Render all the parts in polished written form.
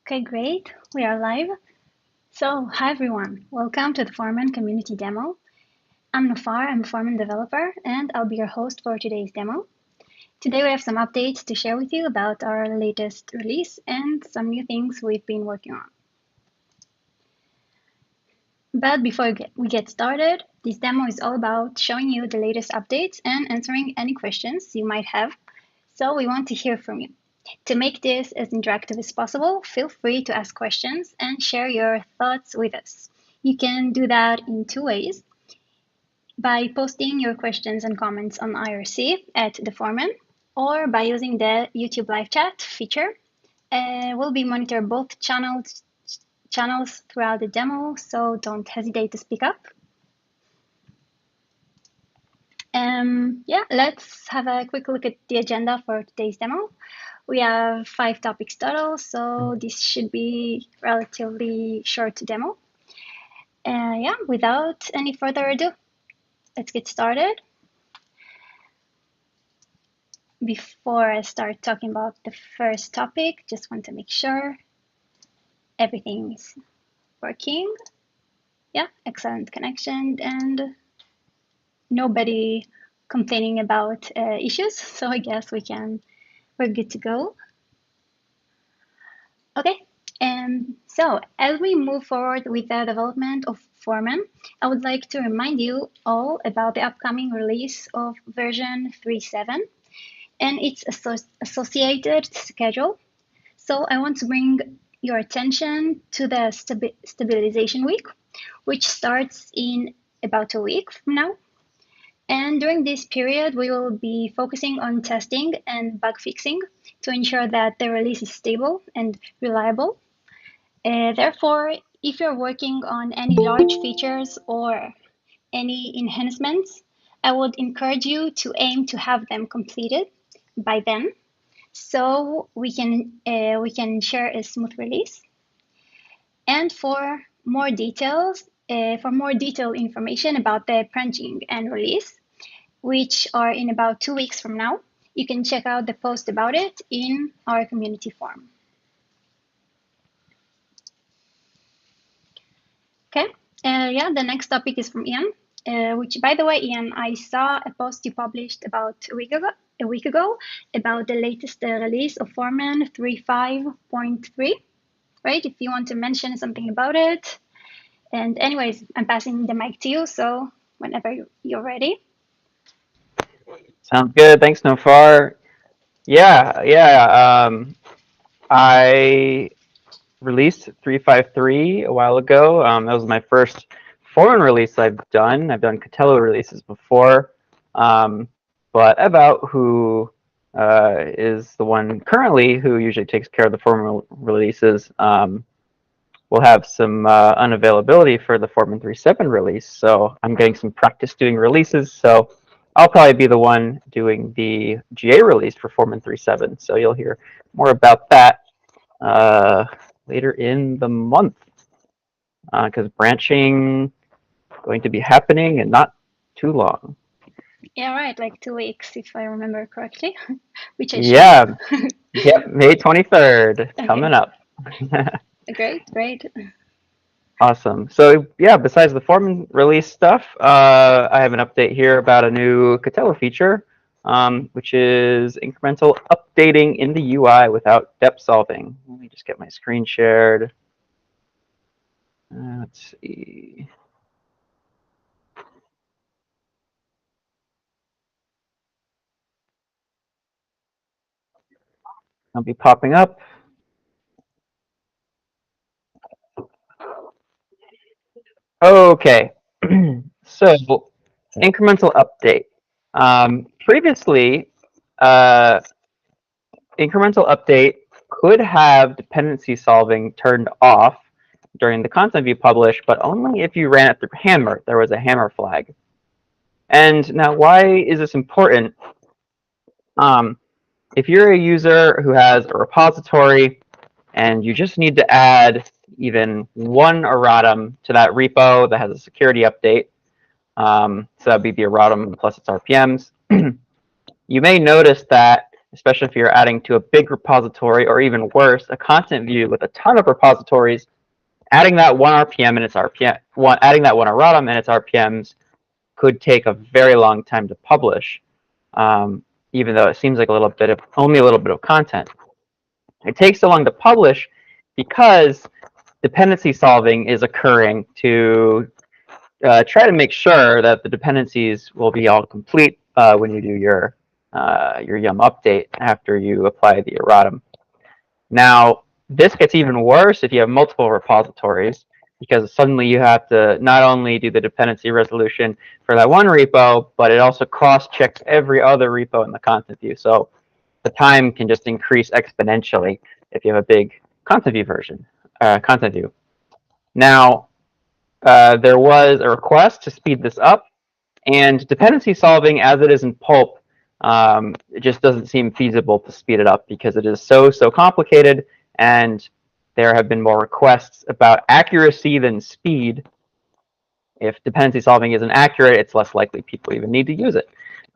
Okay, great. We are live. So, hi everyone. Welcome to the Foreman community demo. I'm Nofar, I'm a Foreman developer, and I'll be your host for today's demo. Today we have some updates to share with you about our latest release and some new things we've been working on. But before we get started, this demo is all about showing you the latest updates and answering any questions you might have. So we want to hear from you. To make this as interactive as possible, feel free to ask questions and share your thoughts with us. You can do that in two ways: by posting your questions and comments on IRC at the Foreman, or by using the YouTube live chat feature. We'll be monitoring both channels throughout the demo, so don't hesitate to speak up. Yeah, let's have a quick look at the agenda for today's demo. We have 5 topics total, so this should be relatively short demo. Yeah, without any further ado, let's get started. Before I start talking about the first topic, just want to make sure everything's working. Yeah, excellent connection and nobody complaining about issues, so I guess we're good to go. Okay, so as we move forward with the development of Foreman, I would like to remind you all about the upcoming release of version 3.7 and its associated schedule. So I want to bring your attention to the stabilization week, which starts in about a week from now. And during this period, we will be focusing on testing and bug fixing to ensure that the release is stable and reliable. Therefore, if you're working on any large features or any enhancements, I would encourage you to aim to have them completed by then, so we can share a smooth release. And for more details, for more detailed information about the branching and release, which are in about 2 weeks from now, you can check out the post about it in our community forum. Okay, yeah, the next topic is from Ian, which, by the way, Ian, I saw a post you published about a week ago about the latest release of Foreman 3.5.3, right? If you want to mention something about it. And anyways, I'm passing the mic to you, so whenever you're ready. Sounds good. Thanks, Nofar. Yeah. I released 3.5.3 a while ago. That was my first foreign release I've done. I've done Catello releases before, but about who is the one currently who usually takes care of the foreign releases. We'll have some unavailability for the Foreman 3.7 release, so I'm getting some practice doing releases. So I'll probably be the one doing the GA release for Foreman 3.7. So you'll hear more about that later in the month, because branching going to be happening and not too long. Yeah, right, like 2 weeks, if I remember correctly, which I should. Yeah, yep, May 23rd coming Okay, up. great. Awesome. So yeah, besides the Foreman release stuff, I have an update here about a new Catello feature, which is incremental updating in the UI without depth solving. Let me just get my screen shared. Let's see. I'll be popping up. Okay. So incremental update. Previously, uh, incremental update could have dependency solving turned off during the content view publish, but only if you ran it through Hammer. There was a Hammer flag. And now, why is this important? Um, if you're a user who has a repository and you just need to add even one erratum to that repo that has a security update, so that'd be the erratum plus its RPMs, you may notice that especially if you're adding to a big repository, or even worse, a content view with a ton of repositories. Adding that one RPM and its adding that one erratum and its RPMs could take a very long time to publish, even though it seems like only a little bit of content. It takes so long to publish because dependency solving is occurring to try to make sure that the dependencies will be all complete when you do your yum update after you apply the erratum. Now, this gets even worse if you have multiple repositories, because suddenly you have to not only do the dependency resolution for that one repo, but it also cross-checks every other repo in the content view. So the time can just increase exponentially if you have a big content view. Now, there was a request to speed this up, and dependency solving, as it is in pulp, it just doesn't seem feasible to speed it up because it is so complicated, and there have been more requests about accuracy than speed. If dependency solving isn't accurate, it's less likely people even need to use it.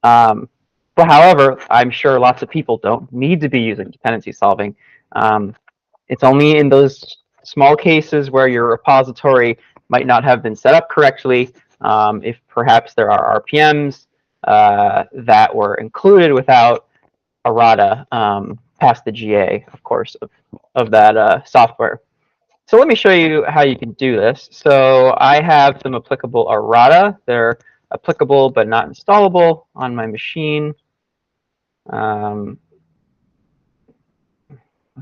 But however, I'm sure lots of people don't need to be using dependency solving. It's only in those small cases where your repository might not have been set up correctly, if perhaps there are RPMs that were included without errata past the GA, of course, of that software. So let me show you how you can do this. So I have some applicable errata. They're applicable but not installable on my machine. Let's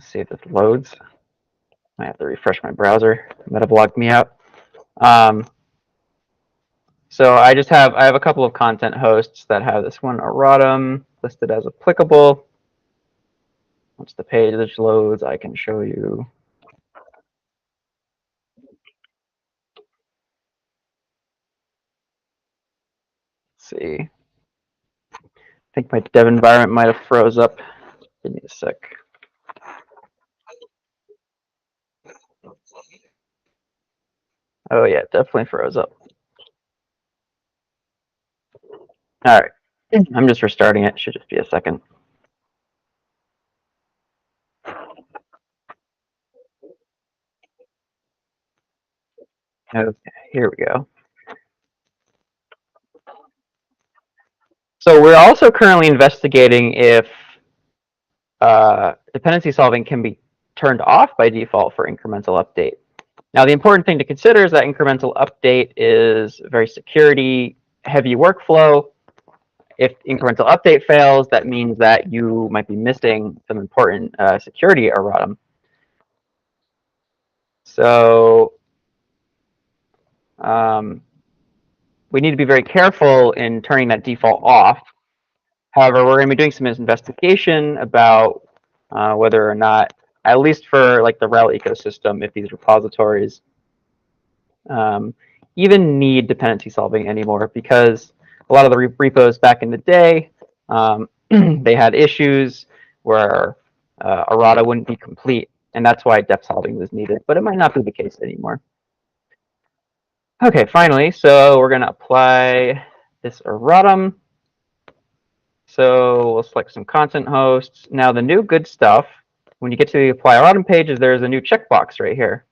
see if this loads. I have to refresh my browser. Meta blocked me out. So I have a couple of content hosts that have this one erratum listed as applicable. Once the page loads, I can show you. Let's see. I think my dev environment might have froze up. Give me a sec. Oh yeah, definitely froze up. All right, I'm just restarting it. Should just be a second. Okay, here we go. So we're also currently investigating if dependency solving can be turned off by default for incremental update. Now, the important thing to consider is that incremental update is a very security-heavy workflow. If incremental update fails, that means that you might be missing some important security erratum. So we need to be very careful in turning that default off. However, we're going to be doing some investigation about whether or not, at least for like the RHEL ecosystem, if these repositories even need dependency solving anymore, because a lot of the repos back in the day, they had issues where errata wouldn't be complete, and that's why dep solving was needed, but it might not be the case anymore. Okay, finally, so we're going to apply this erratum. So we'll select some content hosts. Now the new good stuff, when you get to the apply erratum page, is there's a new checkbox right here.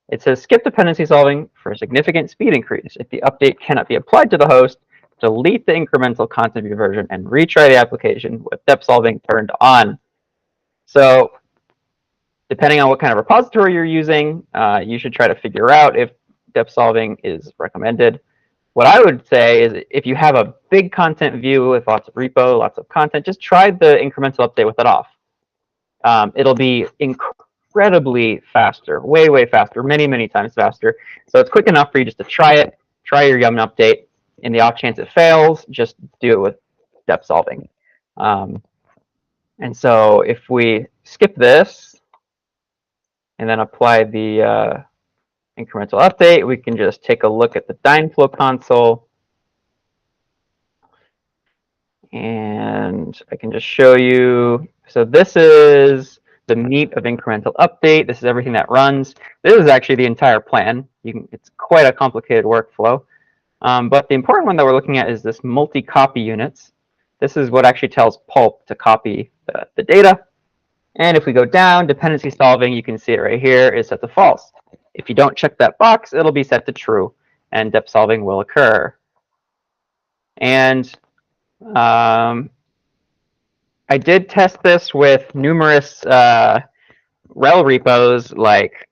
It says skip dependency solving for a significant speed increase. If the update cannot be applied to the host, delete the incremental content view version and retry the application with dep solving turned on. So depending on what kind of repository you're using, you should try to figure out if dep solving is recommended. What I would say is if you have a big content view with lots of repo, lots of content, just try the incremental update with it off. It'll be incredibly faster, way faster, many times faster. So it's quick enough for you just to try it, try your yum update. In the off chance it fails, just do it with dep solving. And so if we skip this and then apply the incremental update, we can just take a look at the Dynflow console. And I can just show you. So this is the meat of incremental update. This is everything that runs. This is actually the entire plan. It's quite a complicated workflow. But the important one that we're looking at is this multi-copy units. This is what actually tells Pulp to copy the data. And if we go down, dependency solving, you can see it right here, is set to false. If you don't check that box, it'll be set to true, and dep solving will occur. And I did test this with numerous rel repos like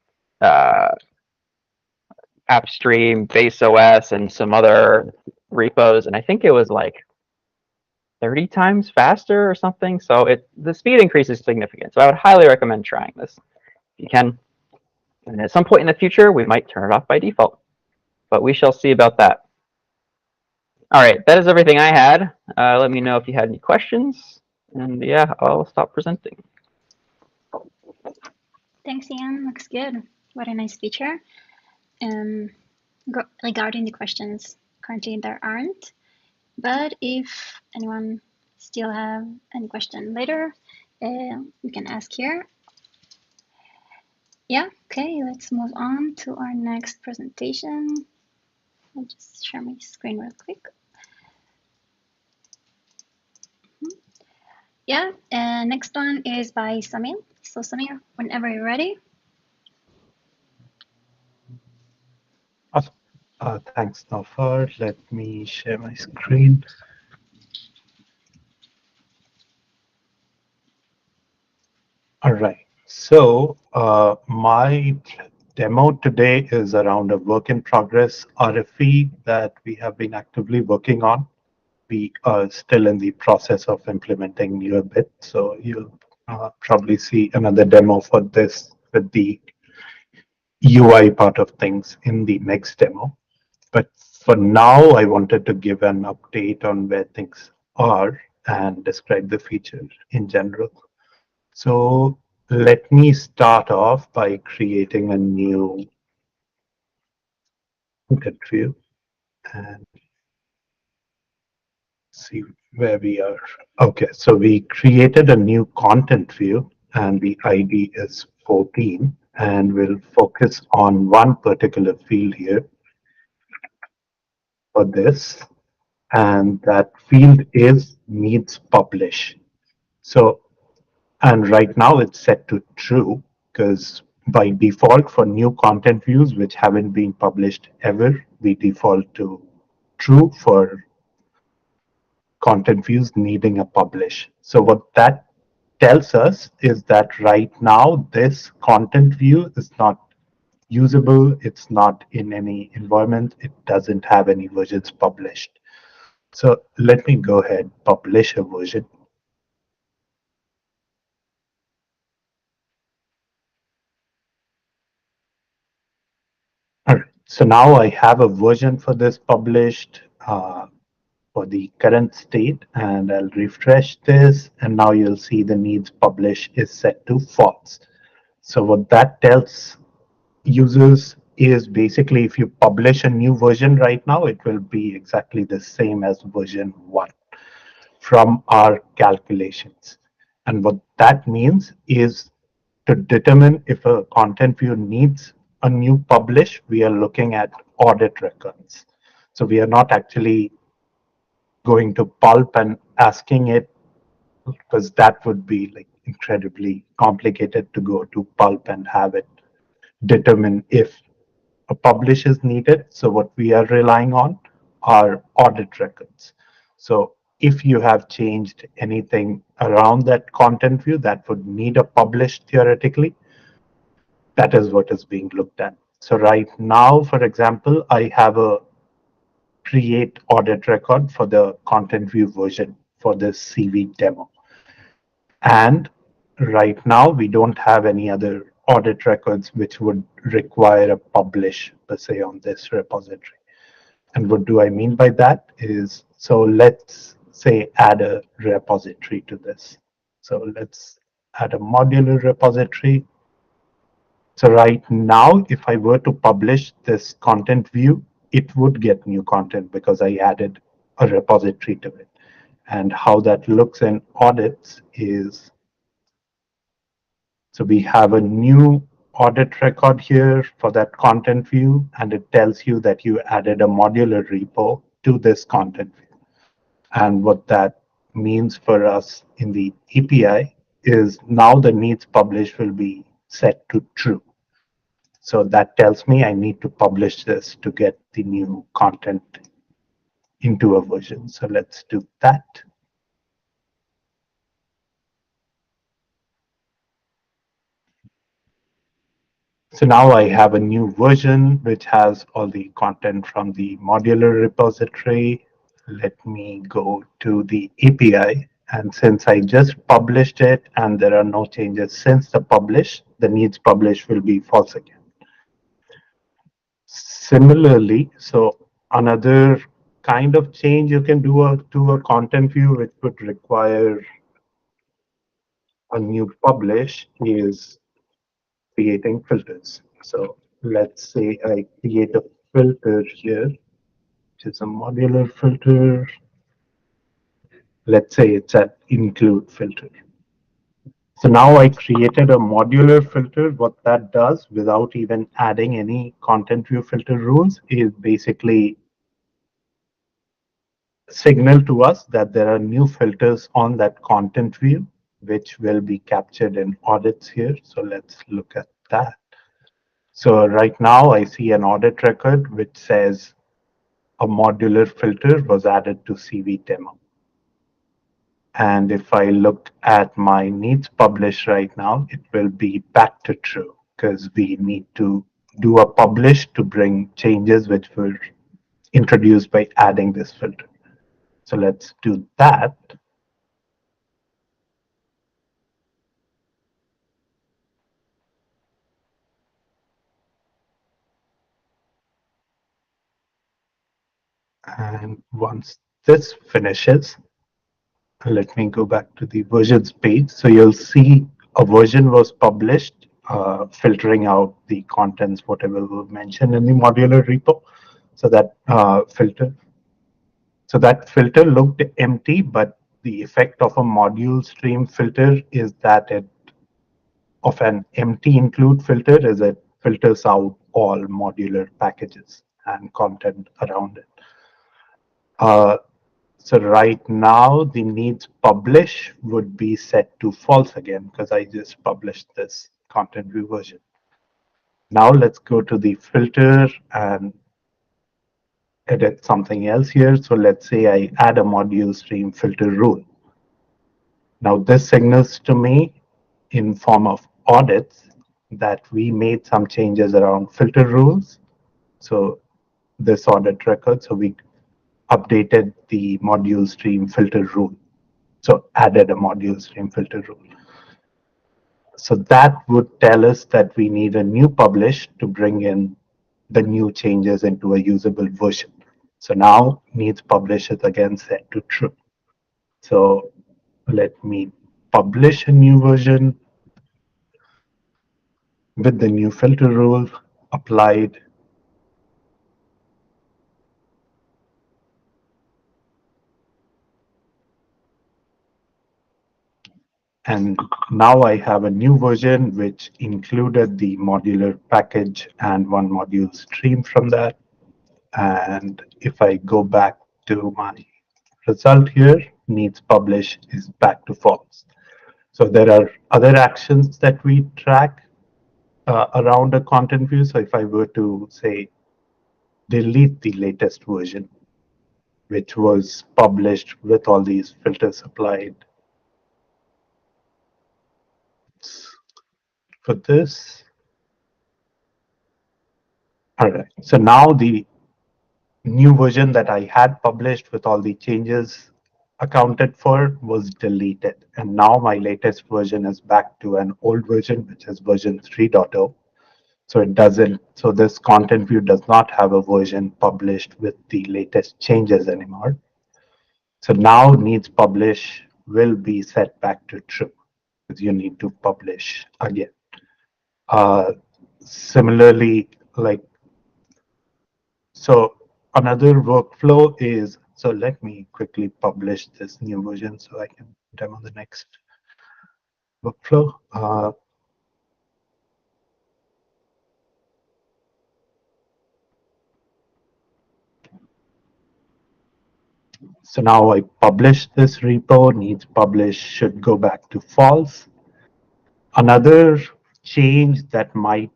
Appstream, Base OS, and some other repos, and I think it was like 30 times faster or something. So the speed increase is significant. So I would highly recommend trying this if you can. And at some point in the future, we might turn it off by default, but we shall see about that. All right, that is everything I had. Let me know if you had any questions, and yeah, I'll stop presenting. Thanks, Ian. Looks good. What a nice feature. Regarding the questions, currently there aren't. But if anyone still have any question later, you can ask here. Yeah, okay, let's move on to our next presentation. I'll just share my screen real quick. Yeah, next one is by Samir. So Samir, whenever you're ready. Awesome. Thanks, Nofar. Let me share my screen. All right. So my demo today is around a work in progress RFE that we have been actively working on. We are still in the process of implementing newer bits. So you'll probably see another demo for this with the UI part of things in the next demo. But for now, I wanted to give an update on where things are and describe the feature in general. So let me start off by creating a new content view and see where we are. Okay, so we created a new content view and the ID is 14, and we'll focus on one particular field here for this, and that field is needs publish. So, and right now it's set to true because by default for new content views which haven't been published ever, we default to true for content views needing a publish. So what that tells us is that right now this content view is not usable, it's not in any environment, it doesn't have any versions published. So let me go ahead, publish a version. All right, so now I have a version for this published for the current state, and I'll refresh this, and now you'll see the needs publish is set to false. So what that tells users is basically if you publish a new version right now, it will be exactly the same as version 1 from our calculations. And what that means is to determine if a content view needs a new publish, we are looking at audit records. So we are not actually going to pulp and asking it, because that would be like incredibly complicated to go to pulp and have it determine if a publish is needed. So what we are relying on are audit records. So if you have changed anything around that content view that would need a publish theoretically, that is what is being looked at. So right now, for example, I have a create audit record for the content view version for this CV demo. And right now, we don't have any other audit records which would require a publish per se on this repository. And what do I mean by that is, so let's say add a repository to this. So let's add a modular repository. So right now, if I were to publish this content view, it would get new content because I added a repository to it. And how that looks in audits is, so we have a new audit record here for that content view, and it tells you that you added a modular repo to this content view. And what that means for us in the API is now the needs published will be set to true. So that tells me I need to publish this to get the new content into a version. So let's do that. So now I have a new version which has all the content from the modular repository. Let me go to the API. And since I just published it and there are no changes since the publish, the needs published will be false again. Similarly, so another kind of change you can do to a content view which would require a new publish is creating filters. So let's say I create a filter here, which is a modular filter. Let's say it's an include filter. So now I created a modular filter. What that does without even adding any content view filter rules is basically signal to us that there are new filters on that content view, which will be captured in audits here. So let's look at that. So right now I see an audit record which says a modular filter was added to CV demo. And if I look at my needs publish right now, it will be back to true because we need to do a publish to bring changes which were introduced by adding this filter. So let's do that. And once this finishes, let me go back to the versions page. So you'll see a version was published, filtering out the contents, whatever was mentioned in the modular repo. So that filter looked empty, but the effect of a module stream filter is that it of an empty include filter is it filters out all modular packages and content around it. So right now the needs publish would be set to false again because I just published this content view version. Now let's go to the filter and edit something else here. So let's say I add a module stream filter rule. Now this signals to me in form of audits that we made some changes around filter rules. So this audit record, so we updated the module stream filter rule. So added a module stream filter rule. So that would tell us that we need a new publish to bring in the new changes into a usable version. So now needs publish is again set to true. So let me publish a new version with the new filter rule applied. And now I have a new version which included the modular package and one module stream from that. And if I go back to my result here, needs publish is back to false. So there are other actions that we track around a content view. So if I were to say delete the latest version, which was published with all these filters applied for this. All right, so now the new version that I had published with all the changes accounted for was deleted. And now my latest version is back to an old version, which is version 3.0. So it doesn't, so this content view does not have a version published with the latest changes anymore. So now needs publish will be set back to true because you need to publish again. Similarly, like, so another workflow is, so let me quickly publish this new version so I can demo the next workflow. So now I publish this repo, needs publish should go back to false. Another change that might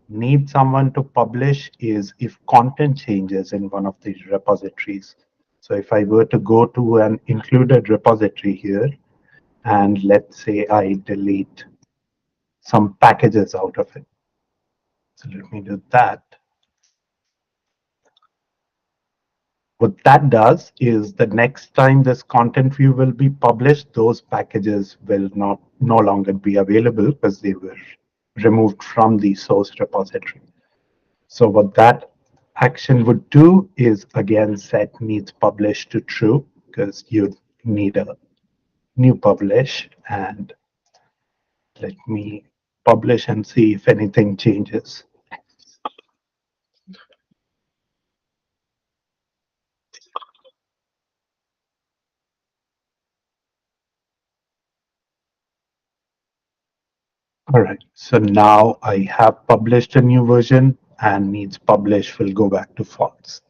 need someone to publish is if content changes in one of these repositories. So if I were to go to an included repository here, and let's say I delete some packages out of it. So let me do that. What that does is the next time this content view will be published, those packages will no longer be available because they were removed from the source repository. So what that action would do is again set needs publish to true because you need a new publish, and let me publish and see if anything changes. All right, so now I have published a new version and needs publish will go back to false.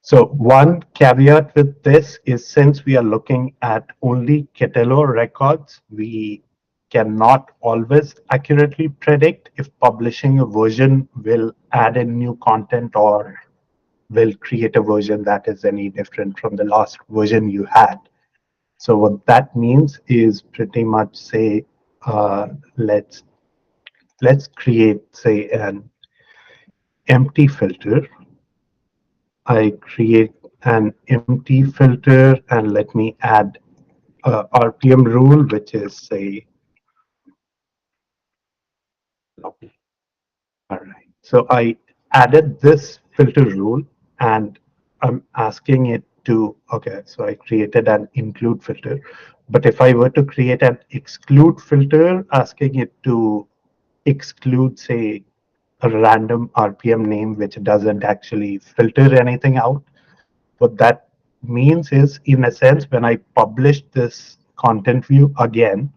So one caveat with this is since we are looking at only Ketelo records, we cannot always accurately predict if publishing a version will add in new content or will create a version that is any different from the last version you had. So what that means is pretty much say, uh, let's create say an empty filter. I create an empty filter and let me add a RPM rule, which is say, all right. So I added this filter rule and I'm asking it to, okay, so I created an include filter. But if I were to create an exclude filter, asking it to exclude, say, a random RPM name, which doesn't actually filter anything out, what that means is, in a sense, when I publish this content view again,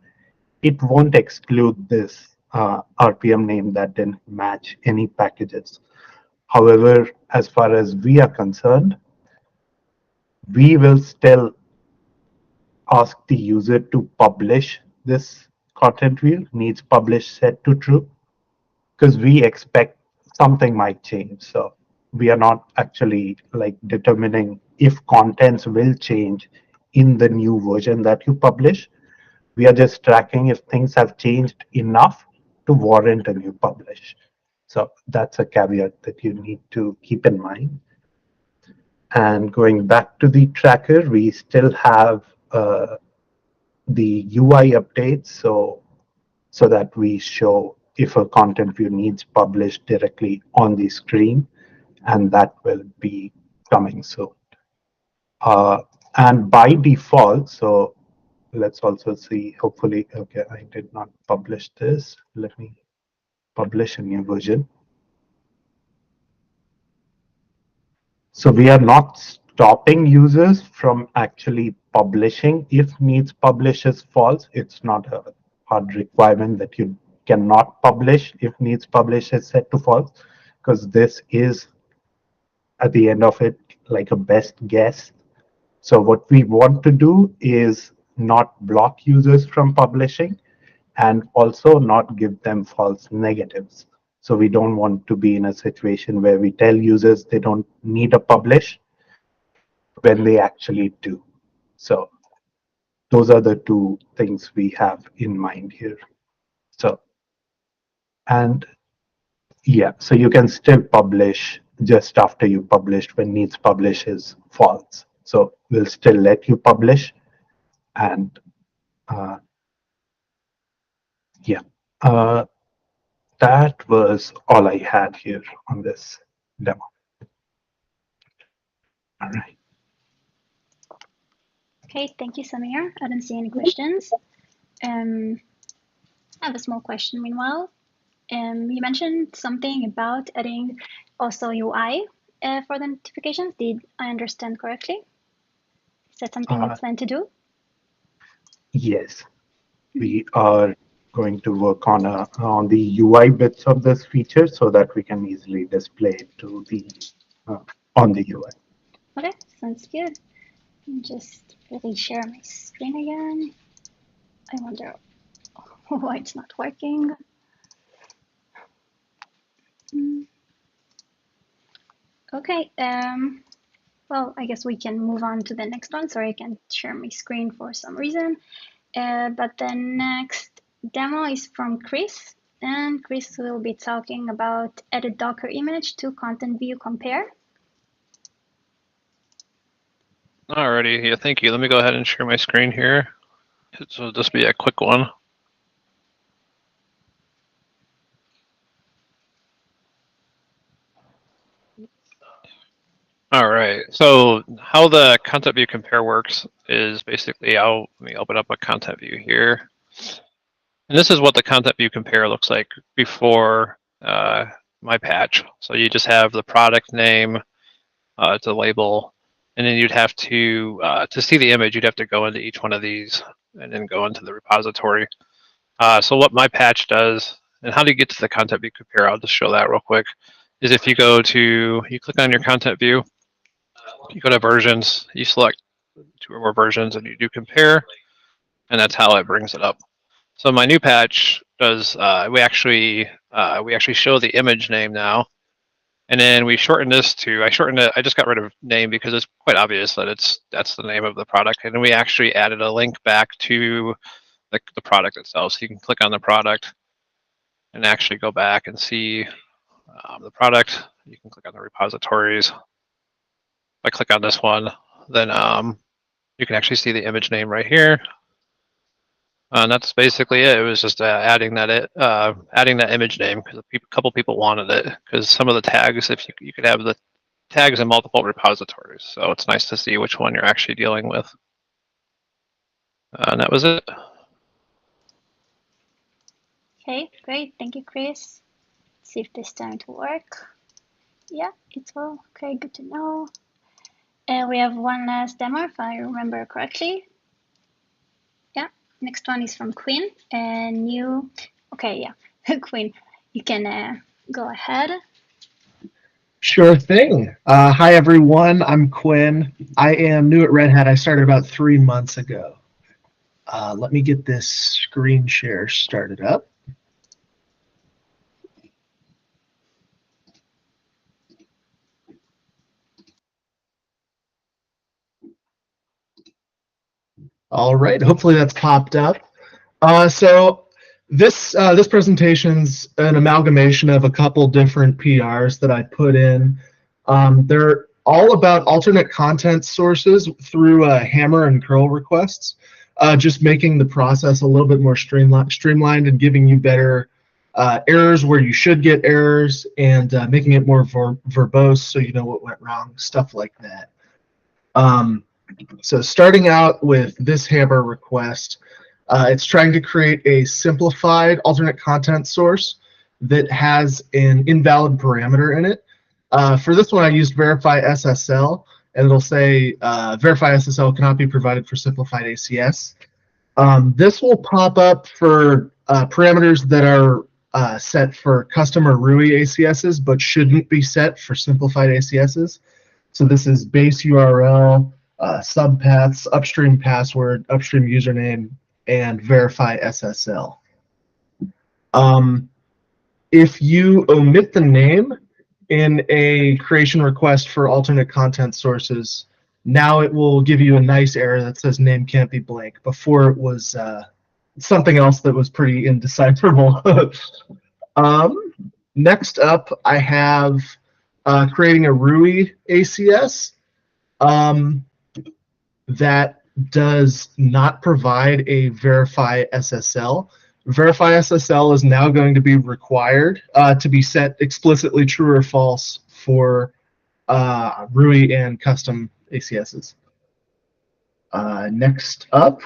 it won't exclude this RPM name that didn't match any packages. However, as far as we are concerned, we will still ask the user to publish this content view, needs publish set to true, because we expect something might change. So we are not actually like determining if contents will change in the new version that you publish. We are just tracking if things have changed enough to warrant a new publish. So that's a caveat that you need to keep in mind. And going back to the tracker, we still have the UI updates, so that we show if a content view needs published directly on the screen, and that will be coming soon. And by default, so let's also see, hopefully, okay, I did not publish this. Let me publish a new version. So we are not stopping users from actually publishing if needs publish is false. It's not a hard requirement that you cannot publish if needs publish is set to false, because this is at the end of it like a best guess. So what we want to do is not block users from publishing and also not give them false negatives. So we don't want to be in a situation where we tell users they don't need a publish when they actually do. So those are the two things we have in mind here. So, and yeah, so you can still publish just after you published when needs publish is false. So we'll still let you publish, and uh, yeah, uh, that was all I had here on this demo. All right. Okay, thank you, Samir. I don't see any questions. I have a small question meanwhile. You mentioned something about adding also UI for the notifications. Did I understand correctly? Is that something you plan to do? Yes, we are going to work on the UI bits of this feature so that we can easily display it to the on the UI. Okay, sounds good. Just really share my screen again. I wonder why it's not working. Okay, well, I guess we can move on to the next one. Sorry, I can't share my screen for some reason. But the next demo is from Chris, and Chris will be talking about edit Docker image to content view compare. Alrighty, yeah, thank you. Let me go ahead and share my screen here. So will just be a quick one. All right, so how the content view compare works is basically, let me open up a content view here. And this is what the content view compare looks like before my patch. So you just have the product name, it's a label, and then you'd have to see the image, you'd have to go into each one of these and then go into the repository. So what my patch does, and how do you get to the content view compare, I'll just show that real quick, is if you you click on your content view, you go to versions, you select 2 or more versions, and you do compare, and that's how it brings it up. So my new patch does, we actually show the image name now, and then we shorten this to, I just got rid of name because it's quite obvious that that's the name of the product, and then we actually added a link back to the product itself, so you can click on the product and actually go back and see the product. You can click on the repositories. If I click on this one, then you can actually see the image name right here. And that's basically it. It was just adding that image name because a couple people wanted it, because some of the tags, if you could have the tags in multiple repositories, so it's nice to see which one you're actually dealing with. And that was it. Okay, great. Thank you, Chris. Let's see if this time to work. Yeah, it's all okay. Good to know. And we have one last demo, if I remember correctly. Yeah, next one is from Quinn. And okay, yeah, Quinn, you can go ahead. Sure thing. Hi, everyone. I'm Quinn. I am new at Red Hat. I started about 3 months ago. Let me get this screen share started up. All right. Hopefully that's popped up. So this presentation's an amalgamation of a couple different PRs that I put in. They're all about alternate content sources through hammer and curl requests, just making the process a little bit more streamlined and giving you better errors where you should get errors, and making it more verbose so you know what went wrong, stuff like that. So starting out with this hammer request, it's trying to create a simplified alternate content source that has an invalid parameter in it. For this one, I used verify SSL, and it'll say verify SSL cannot be provided for simplified ACS. This will pop up for parameters that are set for custom or RUI ACSs, but shouldn't be set for simplified ACSs. So this is base URL, subpaths, upstream password, upstream username, and verify SSL. If you omit the name in a creation request for alternate content sources, now it will give you a nice error that says name can't be blank. Before it was something else that was pretty indecipherable. Next up, I have creating a RUI ACS that does not provide a verify SSL. Verify SSL is now going to be required to be set explicitly true or false for RUI and custom ACSs. Next up,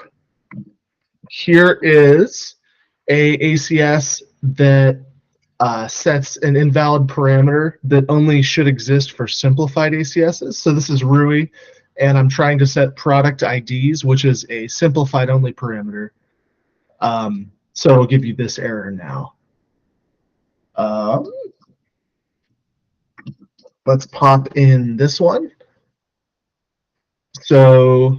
here is a ACS that sets an invalid parameter that only should exist for simplified ACSs. So this is RUI, and I'm trying to set product IDs, which is a simplified only parameter. So it'll give you this error now. Let's pop in this one. So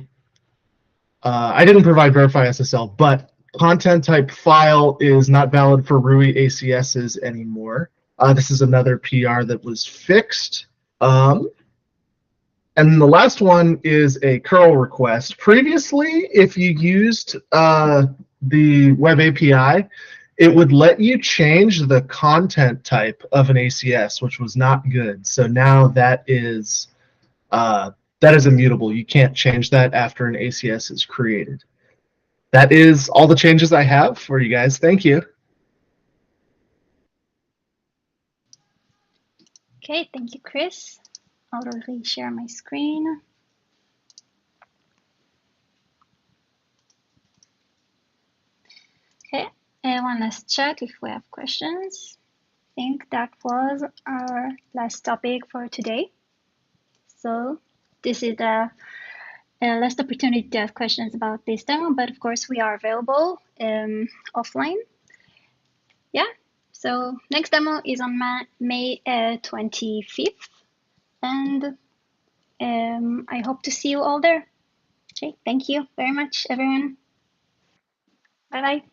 I didn't provide verify SSL, but content type file is not valid for RUI ACSs anymore. This is another PR that was fixed. And the last one is a curl request. Previously, if you used the web API, it would let you change the content type of an ACS, which was not good. So now that is immutable. You can't change that after an ACS is created. That is all the changes I have for you guys. Thank you. Okay, thank you, Chris. I'll share my screen. Okay, everyone, let's check if we have questions. I think that was our last topic for today. So this is the last opportunity to ask questions about this demo, but of course we are available offline. Yeah, so next demo is on May 25th, and I hope to see you all there. Okay, thank you very much, everyone. Bye-bye.